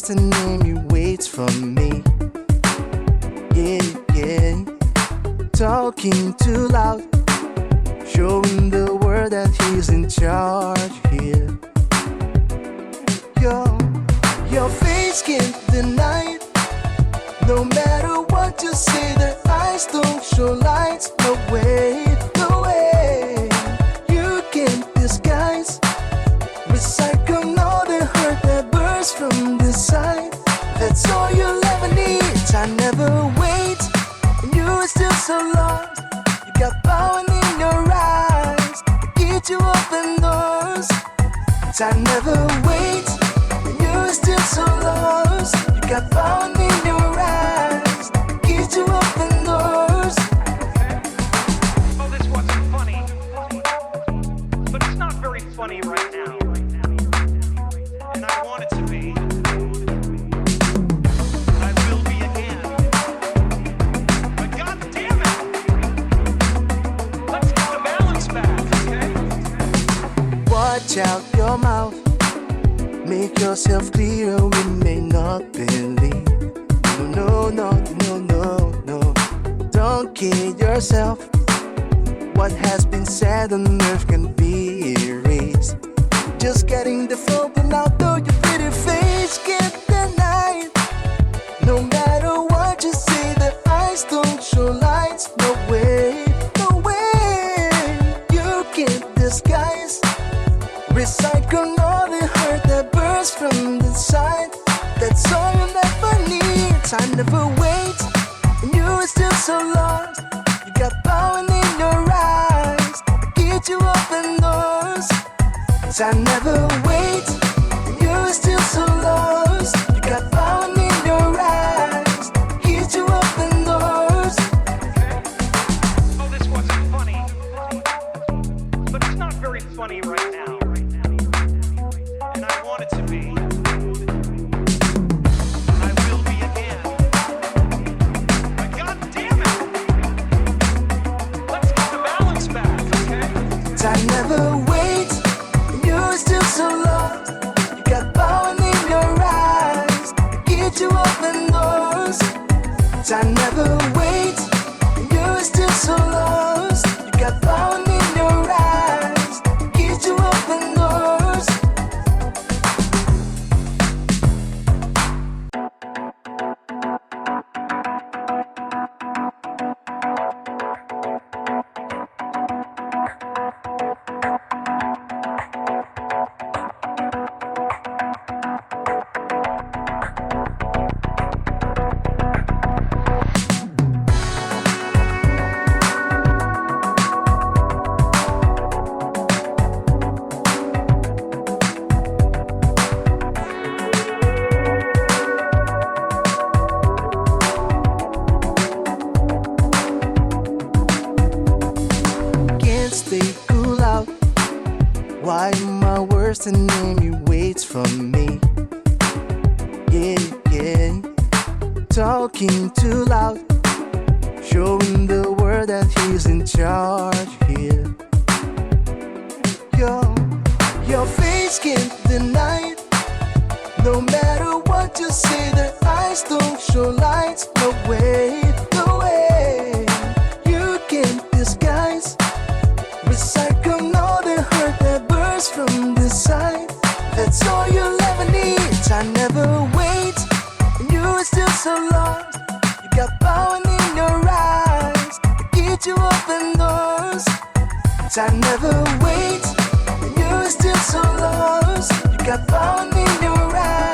worst enemy waits for me. Yeah, yeah. Talking too loud, showing the world that he's in charge here. Your face can't deny it. No matter what you say, their eyes don't show lights. No way, no way. You can't disguise, recycle all the hurt that bursts from the side. That's all you'll ever need. I never wait, and you are still so lost. You got power in your eyes to get you open doors. I never wait, and you are still so lost. You got power in your eyes to get you open doors. Oh, this wasn't funny, but it's not very funny right now, and I want it to be. And I will be again. But God damn it, let's get the balance back, okay? Watch out your mouth, make yourself clear. We may not believe. No, no, no, no, no. Don't kid yourself. What has been said on earth can be erased. Just getting the phone out, though your pretty face can't deny it. No matter what you say, the eyes don't show lights. No way, no way. You can't disguise, recycle all the hurt that bursts from the side. That's all you'll ever need. I never wait, and you are still so lost. You got power in your eyes to get you open doors. I never wait, and you are still so lost. You got power in your eyes to get you open doors. Oh, this wasn't funny, but it's not very funny right now, and I want it to be. And I will be again. But God damn it, let's get the balance back, okay? I never wait, and you're still so lost. You got power in your eyes to get you open doors. I never wait, and you're still so lost. You got power in your eyes to get you open doors. Stay cool out, why my worst enemy waits for me. Yeah, yeah. Talking too loud, showing the world that he's in charge here. Your face can't deny it. No matter what you say, the eyes don't show lights. No way, no way. You can't disguise, recycle all the hurt that bursts from the side. That's all you'll ever need. I never wait, and you are still so lost. You got power in your eyes to get you open doors. I never wait, and you are still so lost. You got power in your eyes.